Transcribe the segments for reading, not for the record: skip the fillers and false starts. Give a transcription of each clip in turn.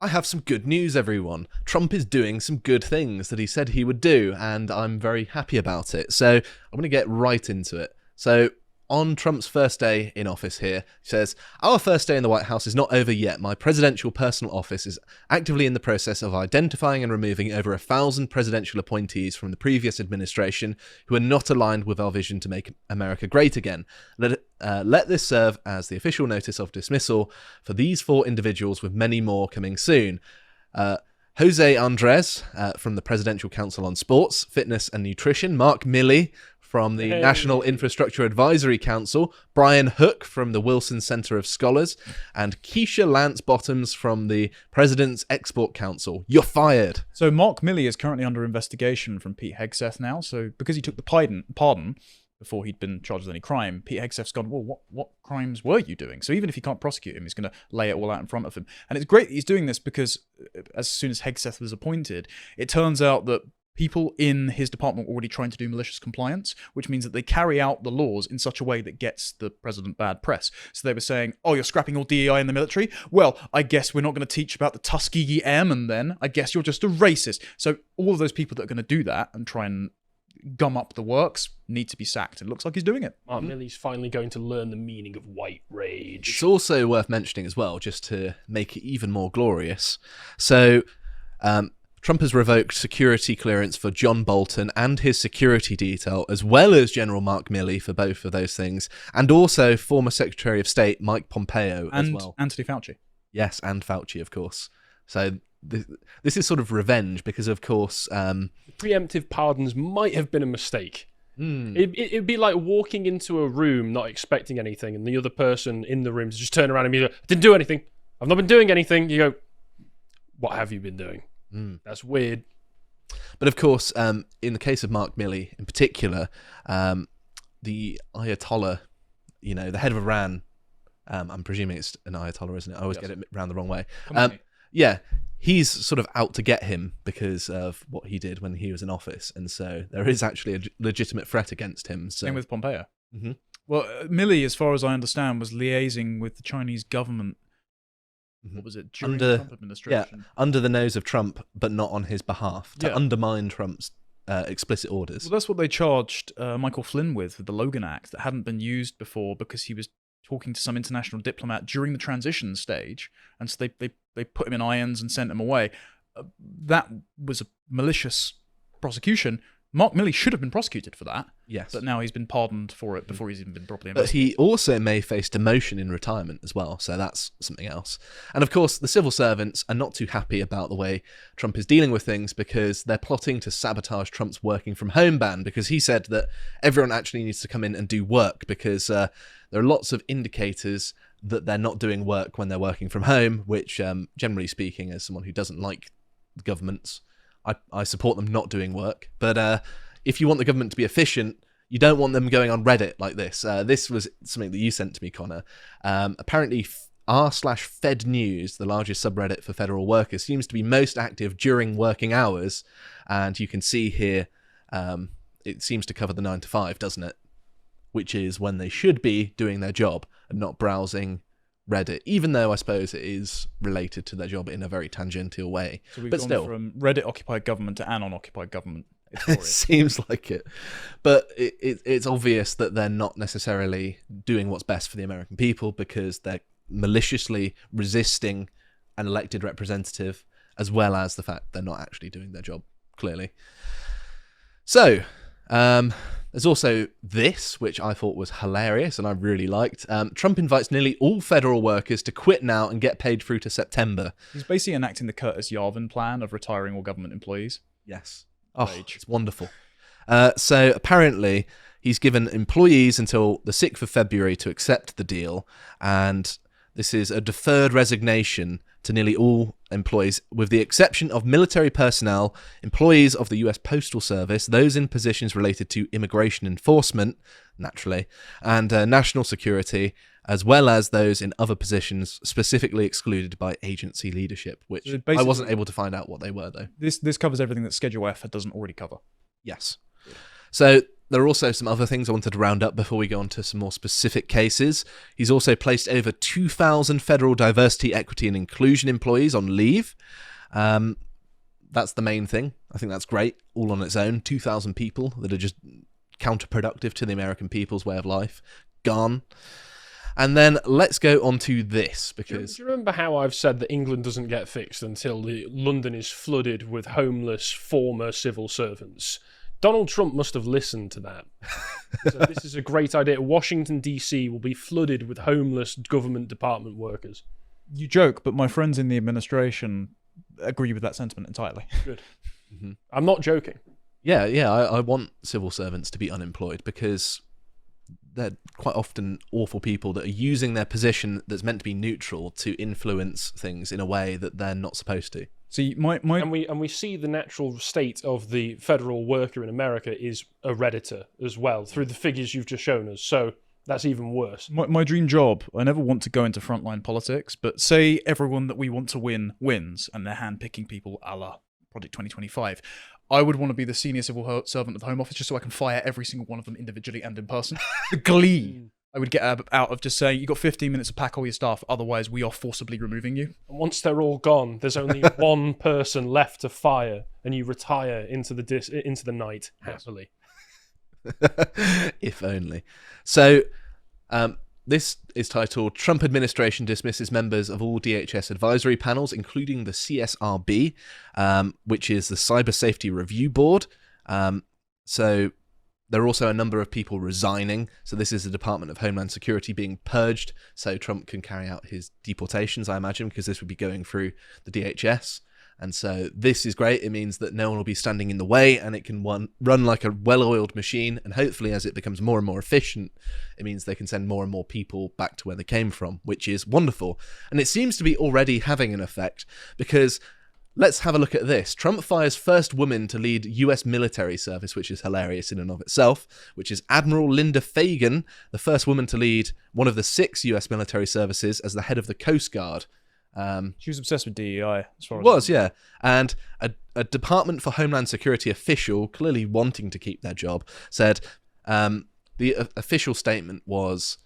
I have some good news, everyone. Trump is doing some good things that he said he would do, and I'm very happy about it. So I'm going to get right into it. So on Trump's first day in office here, he says, "Our first day in the White House is not over yet. My presidential personal office is actively in the process of identifying and removing over 1,000 presidential appointees from the previous administration who are not aligned with our vision to make America great again. Let this serve as the official notice of dismissal for these 4 individuals, with many more coming soon. Jose Andres from the Presidential Council on Sports, Fitness and Nutrition, Mark Milley from the National Infrastructure Advisory Council, Brian Hook from the Wilson Center of Scholars, and Keisha Lance Bottoms from the President's Export Council. You're fired." So Mark Milley is currently under investigation from Pete Hegseth now. So because he took the pardon before he'd been charged with any crime, Pete Hegseth's gone, well, what crimes were you doing? So even if he can't prosecute him, he's going to lay it all out in front of him. And it's great that he's doing this because as soon as Hegseth was appointed, it turns out that people in his department were already trying to do malicious compliance, which means that they carry out the laws in such a way that gets the president bad press. So they were saying, oh, you're scrapping all DEI in the military? Well, I guess we're not going to teach about the Tuskegee Airmen then. I guess you're just a racist. So all of those people that are going to do that and try and gum up the works need to be sacked. It looks like he's doing it. Mark Milley's finally going to learn the meaning of white rage. It's also worth mentioning as well, just to make it even more glorious. So, Trump has revoked security clearance for John Bolton and his security detail, as well as General Mark Milley for both of those things, and also former Secretary of State Mike Pompeo as well. And Anthony Fauci. Yes, and Fauci, of course. So this is sort of revenge because, of course... preemptive pardons might have been a mistake. It'd be like walking into a room not expecting anything, and the other person in the room to just turn around and be like, "I didn't do anything. I've not been doing anything." You go, "What have you been doing?" That's weird. But of course, in the case of Mark Milley in particular, the Ayatollah, the head of Iran, I'm presuming it's an Ayatollah, isn't it? I always get it around the wrong way. Yeah, he's sort of out to get him because of what he did when he was in office. And so there is actually a legitimate threat against him. So. Same with Pompeo. Mm-hmm. Well, Milley, as far as I understand, was liaising with the Chinese government. What was it, during the Trump administration? Yeah, under the nose of Trump, but not on his behalf, to undermine Trump's explicit orders. Well, that's what they charged Michael Flynn with the Logan Act that hadn't been used before because he was talking to some international diplomat during the transition stage, and so they put him in irons and sent him away. That was a malicious prosecution. Mark Milley should have been prosecuted for that. Yes. But now he's been pardoned for it before he's even been properly But investigated. he also may face demotion in retirement as well, so that's something else. And of course, the civil servants are not too happy about the way Trump is dealing with things because they're plotting to sabotage Trump's working from home ban, because he said that everyone actually needs to come in and do work because there are lots of indicators that they're not doing work when they're working from home, which, generally speaking, as someone who doesn't like governments, I support them not doing work. But if you want the government to be efficient, you don't want them going on Reddit like this. This was something that you sent to me, Connor. Apparently, r/Fed News, the largest subreddit for federal workers, seems to be most active during working hours. And you can see here, it seems to cover the 9 to 5, doesn't it? Which is when they should be doing their job and not browsing Reddit, even though I suppose it is related to their job in a very tangential way. So we've but gone still, from Reddit-occupied government to anon-occupied government. it seems like it. But it's obvious that they're not necessarily doing what's best for the American people because they're maliciously resisting an elected representative, as well as the fact they're not actually doing their job, clearly. So, there's also this, which I thought was hilarious and I really liked. Trump invites nearly all federal workers to quit now and get paid through to September. He's basically enacting the Curtis Yarvin plan of retiring all government employees. Yes. Oh, it's wonderful. So apparently he's given employees until the 6th of February to accept the deal. And this is a deferred resignation to nearly all employees, with the exception of military personnel, employees of the US Postal Service, those in positions related to immigration enforcement, naturally, and national security, as well as those in other positions specifically excluded by agency leadership, which So I wasn't able to find out what they were, though. This covers everything that Schedule F doesn't already cover. Yes. So there are also some other things I wanted to round up before we go on to some more specific cases. He's also placed over 2,000 federal diversity, equity, and inclusion employees on leave. That's the main thing. I think that's great, all on its own. 2,000 people that are just counterproductive to the American people's way of life. Gone. And then let's go on to this, because... Do you remember how I've said that England doesn't get fixed until London is flooded with homeless former civil servants? Donald Trump must have listened to that. So this is a great idea. Washington, D.C. will be flooded with homeless government department workers. You joke, but my friends in the administration agree with that sentiment entirely. Good. I'm not joking. Yeah, I want civil servants to be unemployed, because they're quite often awful people that are using their position that's meant to be neutral to influence things in a way that they're not supposed to. See, And we see the natural state of the federal worker in America is a Redditor as well, through the figures you've just shown us. So that's even worse. My dream job, I never want to go into frontline politics, but say everyone that we want to win wins, and they're handpicking people a la Project 2025. I would want to be the senior civil servant of the Home Office just so I can fire every single one of them individually and in person. The glee I would get out of just saying, you got 15 minutes to pack all your stuff, otherwise we are forcibly removing you. And once they're all gone, there's only one person left to fire, and you retire into the night happily. If only. So, this is titled "Trump Administration Dismisses Members of All DHS Advisory Panels, Including the CSRB," which is the Cyber Safety Review Board. So there are also a number of people resigning. So this is the Department of Homeland Security being purged, so Trump can carry out his deportations, I imagine, because this would be going through the DHS. And so this is great. It means that no one will be standing in the way, and it can run like a well-oiled machine. And hopefully, as it becomes more and more efficient, it means they can send more and more people back to where they came from, which is wonderful. And it seems to be already having an effect, because let's have a look at this. Trump fires first woman to lead US military service, which is hilarious in and of itself, which is Admiral Linda Fagan, the first woman to lead one of the 6 US military services as the head of the Coast Guard. She was obsessed with DEI. As far as was, yeah. And a Department for Homeland Security official, clearly wanting to keep their job, said the official statement was,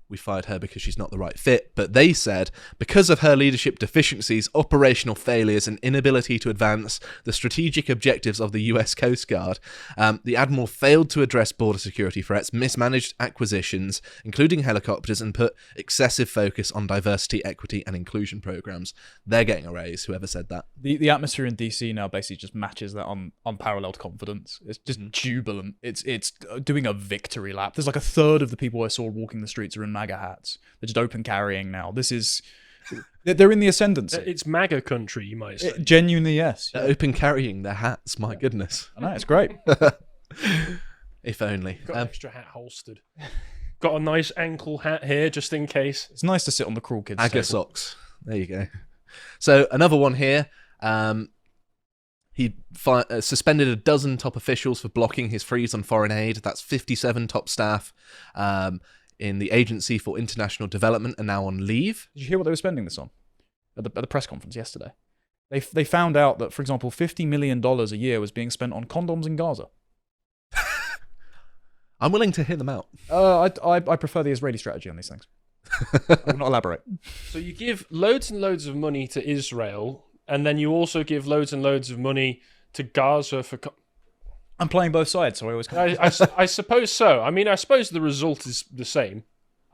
we fired her because she's not the right fit. But they said, because of her leadership deficiencies, operational failures, and inability to advance the strategic objectives of the US Coast Guard, the Admiral failed to address border security threats, mismanaged acquisitions, including helicopters, and put excessive focus on diversity, equity, and inclusion programs. They're getting a raise, whoever said that. The atmosphere in DC now basically just matches that unparalleled confidence. It's just jubilant. It's doing a victory lap. There's like a third of the people I saw walking the streets are in MAGA hats. They're just open carrying now. They're in the ascendancy. It's MAGA country, you might say. Genuinely, yes. They're open carrying their hats, my goodness. I know, it's great. If only. Got an extra hat holstered. Got a nice ankle hat here, just in case. It's nice to sit on the cruel kids' AGA table. socks. There you go. So another one here. He suspended a dozen top officials for blocking his freeze on foreign aid. That's 57 top staff in the Agency for International Development are now on leave. Did you hear what they were spending this on at the press conference yesterday? They found out that, for example, $50 million a year was being spent on condoms in Gaza. I'm willing to hear them out. I prefer the Israeli strategy on these things. I will not elaborate. So you give loads and loads of money to Israel, and then you also give loads and loads of money to Gaza for... I'm playing both sides, so I always... I suppose so. I mean, I suppose the result is the same.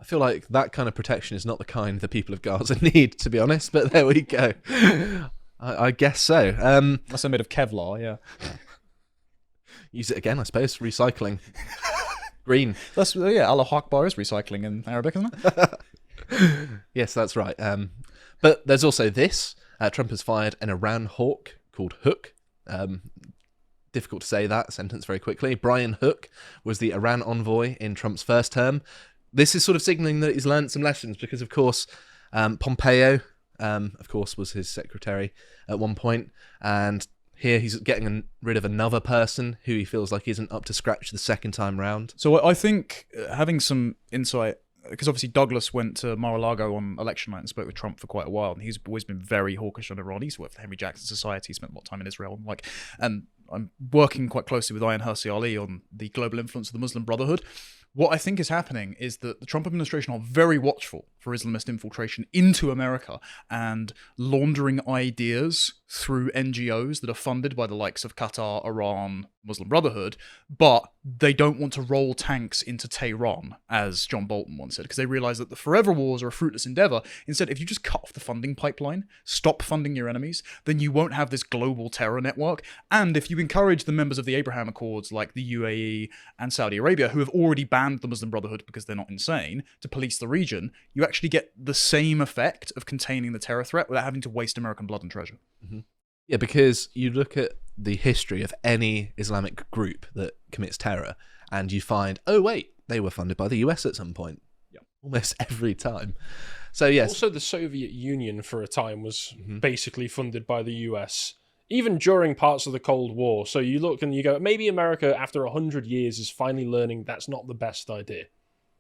I feel like that kind of protection is not the kind the people of Gaza need, to be honest, but there we go. I guess so. Unless they're made of Kevlar, yeah. Use it again, I suppose. Recycling. Green. That's Allah Akbar is recycling in Arabic, isn't it? Yes, that's right. But there's also this. Trump has fired an Iran hawk called Hook. Difficult to say that sentence very quickly. Brian Hook was the Iran envoy in Trump's first term. This is sort of signaling that he's learned some lessons because, of course, Pompeo, of course, was his secretary at one point, and here he's getting rid of another person who he feels like isn't up to scratch the second time round. So I think having some insight, because obviously Douglas went to Mar-a-Lago on election night and spoke with Trump for quite a while, and he's always been very hawkish on Iran. He's worked for Henry Jackson Society, spent a lot of time in Israel, and I'm working quite closely with Ayaan Hirsi Ali on the global influence of the Muslim Brotherhood. What I think is happening is that the Trump administration are very watchful for Islamist infiltration into America and laundering ideas through NGOs that are funded by the likes of Qatar, Iran, Muslim Brotherhood, but they don't want to roll tanks into Tehran, as John Bolton once said, because they realize that the forever wars are a fruitless endeavor. Instead, if you just cut off the funding pipeline, stop funding your enemies, then you won't have this global terror network. And if you encourage the members of the Abraham Accords, like the UAE and Saudi Arabia, who have already banned the Muslim Brotherhood because they're not insane, to police the region, you actually get the same effect of containing the terror threat without having to waste American blood and treasure. Mm-hmm. Yeah, because you look at the history of any Islamic group that commits terror and you find, oh wait, they were funded by the US at some point. Yeah. Almost every time. So yes. Also, the Soviet Union for a time was basically funded by the US, even during parts of the Cold War. So you look and you go, maybe America, after 100 years, is finally learning that's not the best idea.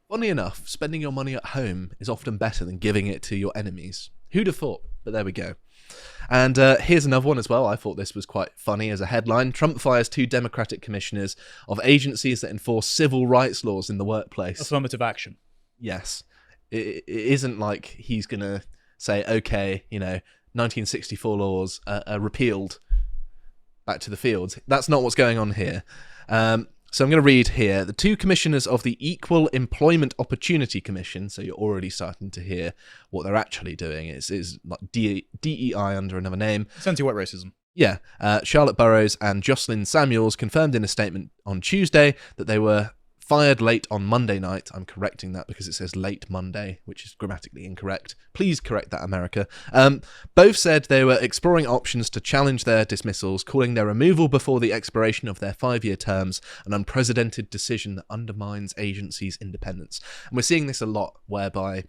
Funny enough, spending your money at home is often better than giving it to your enemies. Who'd have thought? But there we go. And here's another one as well. I thought this was quite funny as a headline. Trump fires 2 Democratic commissioners of agencies that enforce civil rights laws in the workplace. Affirmative action. Yes. It isn't like he's going to say, okay, 1964 laws are repealed, back to the fields. That's not what's going on here. So I'm going to read here. The 2 commissioners of the Equal Employment Opportunity Commission, so you're already starting to hear what they're actually doing. It's like DEI under another name. It's anti-white racism. Yeah. Charlotte Burrows and Jocelyn Samuels confirmed in a statement on Tuesday that they were fired late on Monday night. I'm correcting that because it says late Monday, which is grammatically incorrect. Please correct that, America. Both said they were exploring options to challenge their dismissals, calling their removal before the expiration of their 5-year terms an unprecedented decision that undermines agencies' independence. And we're seeing this a lot, whereby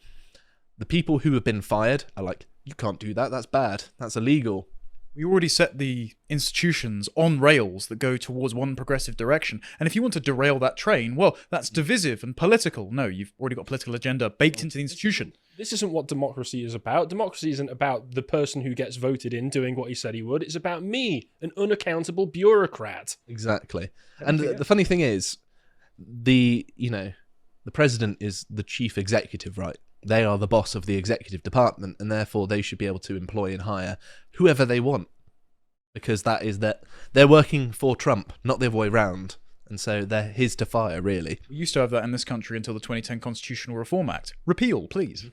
the people who have been fired are like, you can't do that, that's bad, that's illegal. We already set the institutions on rails that go towards one progressive direction. And if you want to derail that train, well, that's divisive and political. No, you've already got a political agenda baked into the institution. This isn't what democracy is about. Democracy isn't about the person who gets voted in doing what he said he would. It's about me, an unaccountable bureaucrat. Exactly. And the funny thing is, the president is the chief executive, right? They are the boss of the executive department, and therefore they should be able to employ and hire whoever they want, because that is that they're working for Trump, not the other way round. And so they're his to fire, really. We used to have that in this country until the 2010 Constitutional Reform Act. Repeal, please.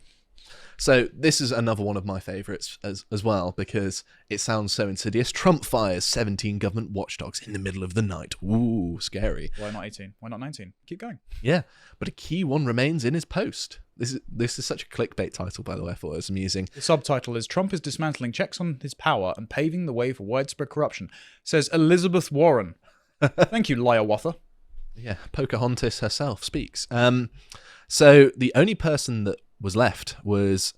So this is another one of my favourites as well, because it sounds so insidious. Trump fires 17 government watchdogs in the middle of the night. Ooh, scary. Why not 18? Why not 19? Keep going. Yeah, but a key one remains in his post. This is such a clickbait title, by the way. I thought it was amusing. The subtitle is Trump is dismantling checks on his power and paving the way for widespread corruption, says Elizabeth Warren. Thank you, Liar-Wather. Yeah, Pocahontas herself speaks. So the only person that was left was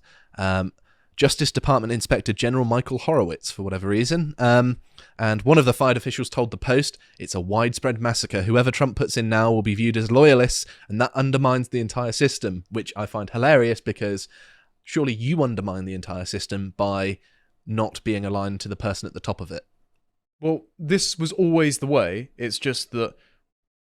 Justice Department Inspector General Michael Horowitz, for whatever reason. And one of the fired officials told the Post, it's a widespread massacre. Whoever Trump puts in now will be viewed as loyalists, and that undermines the entire system, which I find hilarious because surely you undermine the entire system by not being aligned to the person at the top of it. Well, this was always the way. It's just that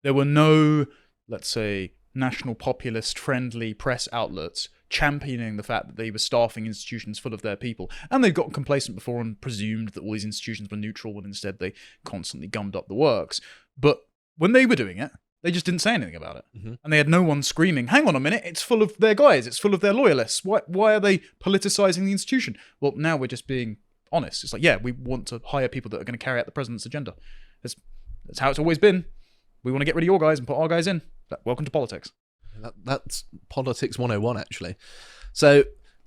there were no, let's say, national populist-friendly press outlets championing the fact that they were staffing institutions full of their people. And they'd gotten complacent before and presumed that all these institutions were neutral, when instead they constantly gummed up the works. But when they were doing it, they just didn't say anything about it. Mm-hmm. And they had no one screaming, hang on a minute, it's full of their guys, it's full of their loyalists. Why are they politicizing the institution? Well, now we're just being honest. It's like, yeah, we want to hire people that are going to carry out the president's agenda. That's how it's always been. We want to get rid of your guys and put our guys in. Welcome to politics. That's politics 101, actually. So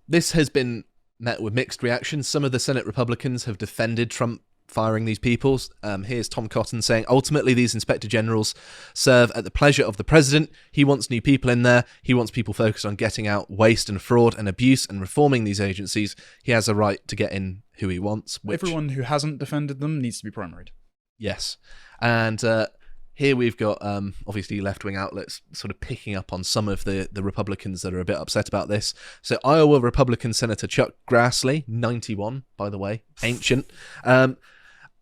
this has been met with mixed reactions. Some of the Senate Republicans have defended Trump firing these people. Here's Tom Cotton saying, ultimately, these inspector generals serve at the pleasure of the president. He wants new people in there. He wants people focused on getting out waste and fraud and abuse and reforming these agencies. He has a right to get in who he wants. Everyone who hasn't defended them needs to be primaried. Yes. And here we've got, obviously, left-wing outlets sort of picking up on some of the Republicans that are a bit upset about this. So Iowa Republican Senator Chuck Grassley, 91, by the way, ancient,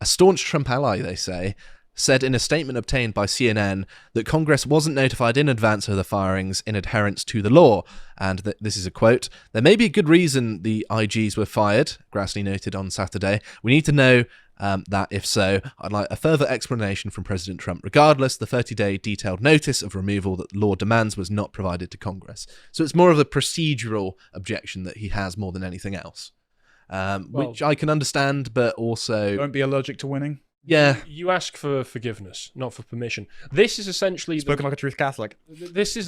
a staunch Trump ally, they say, said in a statement obtained by CNN that Congress wasn't notified in advance of the firings in adherence to the law. And this is a quote: "There may be a good reason the IGs were fired," Grassley noted on Saturday. "We need to know that. If so, I'd like a further explanation from President Trump. Regardless, the 30-day detailed notice of removal that the law demands was not provided to Congress." So it's more of the procedural objection that he has more than anything else, which I can understand, but also... Don't be allergic to winning. Yeah. You ask for forgiveness, not for permission. This is essentially... Spoken like a truth Catholic. This is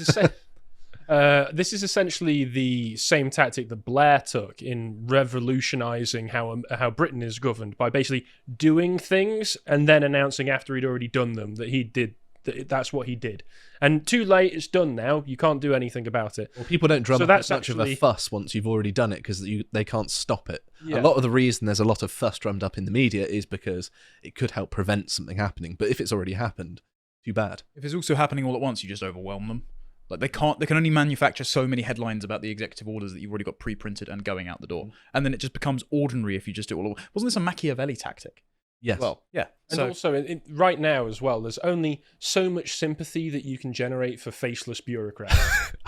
essentially the same tactic that Blair took in revolutionising how Britain is governed, by basically doing things and then announcing after he'd already done them that he did. That's what he did. And too late, it's done now. You can't do anything about it. Well, people don't drum So up that's as much of a actually- fuss once you've already done it, because they can't stop it. Yeah. A lot of the reason there's a lot of fuss drummed up in the media is because it could help prevent something happening. But if it's already happened, too bad. If it's also happening all at once, you just overwhelm them. Like they can only manufacture so many headlines about the executive orders that you've already got pre-printed and going out the door. And then it just becomes ordinary if you just do it all. Wasn't this a Machiavelli tactic? Yes. Well, yeah. And So also, right now as well, there's only so much sympathy that you can generate for faceless bureaucrats.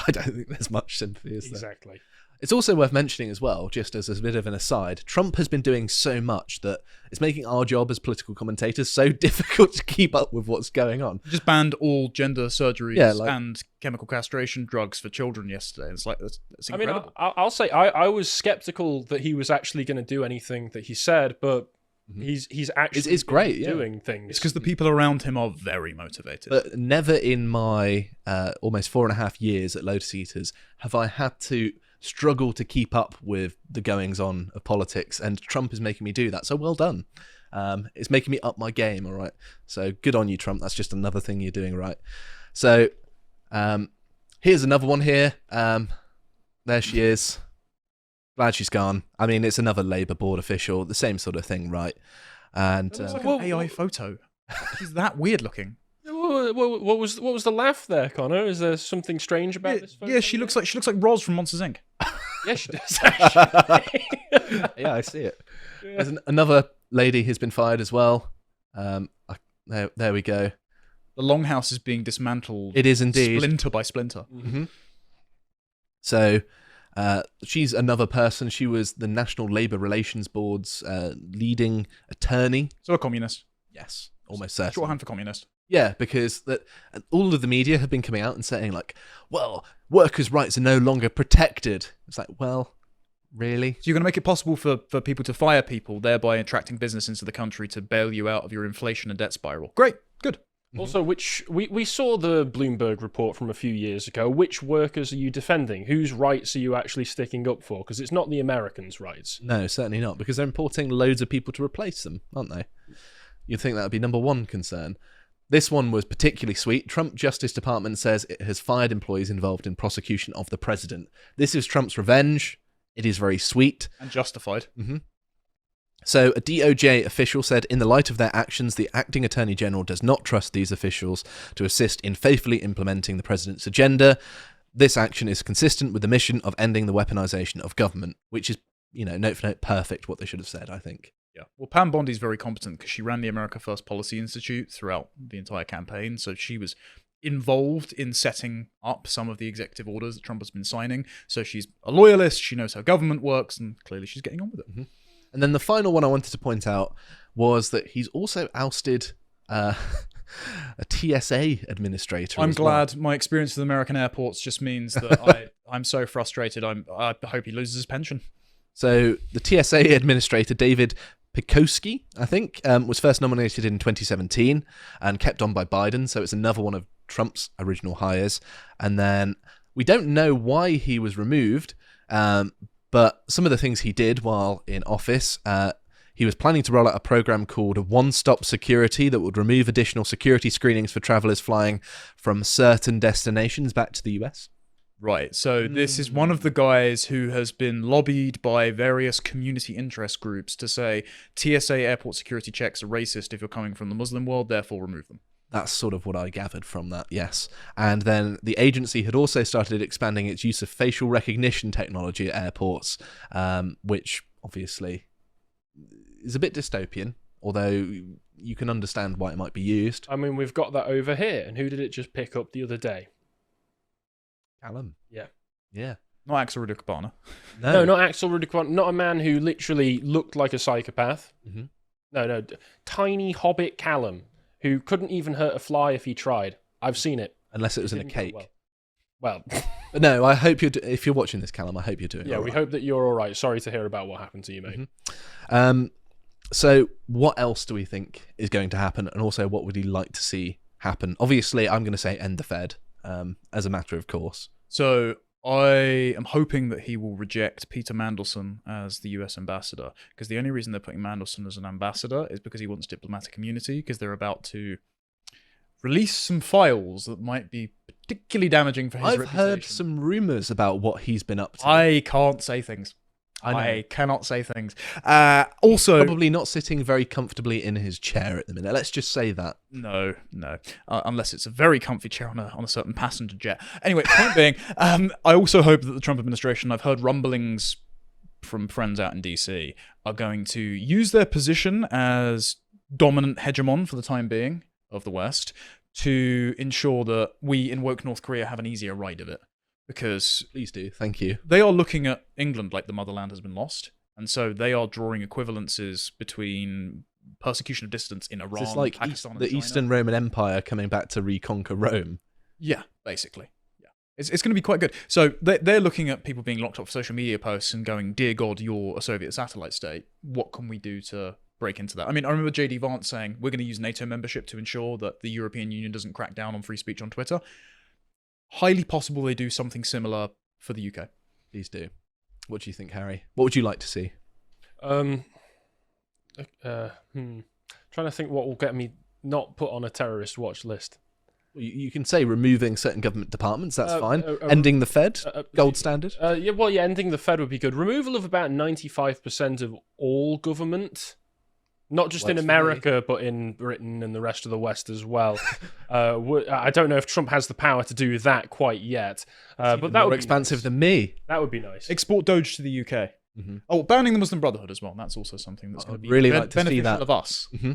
I don't think there's much sympathy, is there? Exactly. It's also worth mentioning as well, just as a bit of an aside, Trump has been doing so much that it's making our job as political commentators so difficult to keep up with what's going on. just banned all gender surgeries Yeah, like- and chemical castration drugs for children yesterday. It's like that's I mean, incredible. I'll say I was skeptical that he was actually going to do anything that he said, but he's actually It's great, yeah. doing things. It's because the people around him are very motivated. But never in my almost 4.5 years at Lotus Eaters have I had to struggle to keep up with the goings-on of politics, and Trump is making me do that. So well done. It's making me up my game, all right? So good on you, Trump. That's just another thing you're doing right. So here's another one here. There she is. Glad she's gone. I mean, it's another Labour board official, the same sort of thing, right? And It's like Well, an AI photo. She's that weird looking. What was the laugh there, Connor? Is there something strange about this photo? Yeah, she looks like Roz from Monsters Inc. Yeah, she does. yeah, I see it. There's another lady who's been fired as well. There we go. The Longhouse is being dismantled. It is indeed. Splinter by splinter. So she's another person. She was the National Labour Relations Board's leading attorney. So a communist. Yes, almost certain. Shorthand for communist. Yeah, because all of the media have been coming out and saying, like, well, workers' rights are no longer protected. It's like, well, really? So you're going to make it possible for people to fire people, thereby attracting business into the country to bail you out of your inflation and debt spiral. Great. Good. Also, which we saw the Bloomberg report from a few years ago. Which workers are you defending? Whose rights are you actually sticking up for? Because it's not the Americans' rights. No, certainly not, because they're importing loads of people to replace them, aren't they? You'd think that would be number one concern. This one was particularly sweet. Trump Justice Department says it has fired employees involved in prosecution of the president. This is Trump's revenge. It is very sweet. And justified. So a DOJ official said, in the light of their actions, the acting attorney general does not trust these officials to assist in faithfully implementing the president's agenda. This action is consistent with the mission of ending the weaponization of government, which is, note for note, perfect what they should have said, I think. Yeah. Well, Pam Bondi's very competent because she ran the America First Policy Institute throughout the entire campaign. So she was involved in setting up some of the executive orders that Trump has been signing. So she's a loyalist. She knows how government works, and clearly she's getting on with it. And then the final one I wanted to point out was that he's also ousted a TSA administrator. I'm as well. glad my experience with American airports just means that I'm so frustrated. I hope he loses his pension. So the TSA administrator, David Pekoski, I think, was first nominated in 2017 and kept on by Biden. So it's another one of Trump's original hires. And then we don't know why he was removed, but some of the things he did while in office, he was planning to roll out a program called One Stop Security that would remove additional security screenings for travelers flying from certain destinations back to the US. Right, so this is one of the guys who has been lobbied by various community interest groups to say TSA airport security checks are racist if you're coming from the Muslim world, therefore remove them. That's sort of what I gathered from that, yes. And then the agency had also started expanding its use of facial recognition technology at airports, which obviously is a bit dystopian, although you can understand why it might be used. I mean, we've got that over here. And who did it just pick up the other day? Callum. Yeah. Yeah. Not Axel Rudikabana. No, not Axel Rudikwan. Not a man who literally looked like a psychopath. Mm-hmm. No. Tiny hobbit Callum, who couldn't even hurt a fly if he tried. I've seen it. Unless it was in a Didn't go cake. Well, But no, I hope if you're watching this, Callum, I hope you're doing yeah, all we right. hope that you're all right. Sorry to hear about what happened to you, mate. So what else do we think is going to happen? And also, what would you like to see happen? Obviously, I'm going to say end the Fed, as a matter of course. So I am hoping that he will reject Peter Mandelson as the US ambassador, because the only reason they're putting Mandelson as an ambassador is because he wants diplomatic immunity, because they're about to release some files that might be particularly damaging for his I've reputation. heard some rumours about what he's been up to. I can't say things. I know. I cannot say things. Also, Probably not sitting very comfortably in his chair at the minute. Let's just say that. No. Unless it's a very comfy chair on a certain passenger jet. Anyway, point being, I also hope that the Trump administration, I've heard rumblings from friends out in DC, are going to use their position as dominant hegemon for the time being of the West to ensure that we in woke North Korea have an easier ride of it. Because Please do. Thank you. they are looking at England like the motherland has been lost. And so they are drawing equivalences between persecution of dissidents in Iran, It's like Pakistan, and the China. Eastern Roman Empire coming back to reconquer Rome. Yeah, basically. Yeah, it's going to be quite good. So they're looking at people being locked up for social media posts and going, "Dear God, you're a Soviet satellite state. What can we do to break into that?" I mean, I remember JD Vance saying, "We're going to use NATO membership to ensure that the European Union doesn't crack down on free speech on Twitter." Highly possible they do something similar for the UK. Please do. What do you think, Harry? What would you like to see? Trying to think what will get me not put on a terrorist watch list. You can say removing certain government departments, that's fine. uh, Ending the Fed, gold standard. Yeah, ending the Fed would be good. Removal of about 95% of all government. Not just in Works for America, but in Britain and the rest of the West as well. I don't know if Trump has the power to do that quite yet, but that More would be expansive nice. than me. That would be nice. Export Doge to the UK. Mm-hmm. Oh, banning the Muslim Brotherhood as well. That's also something that's going to be really like to see beneficial that. of us. Mm-hmm.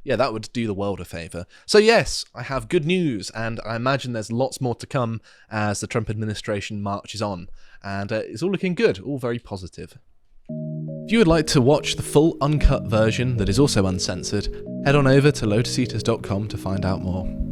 Yeah, that would do the world a favour. So yes, I have good news, and I imagine there's lots more to come as the Trump administration marches on. And it's all looking good, all very positive. If you would like to watch the full uncut version that is also uncensored, head on over to lotuseaters.com to find out more.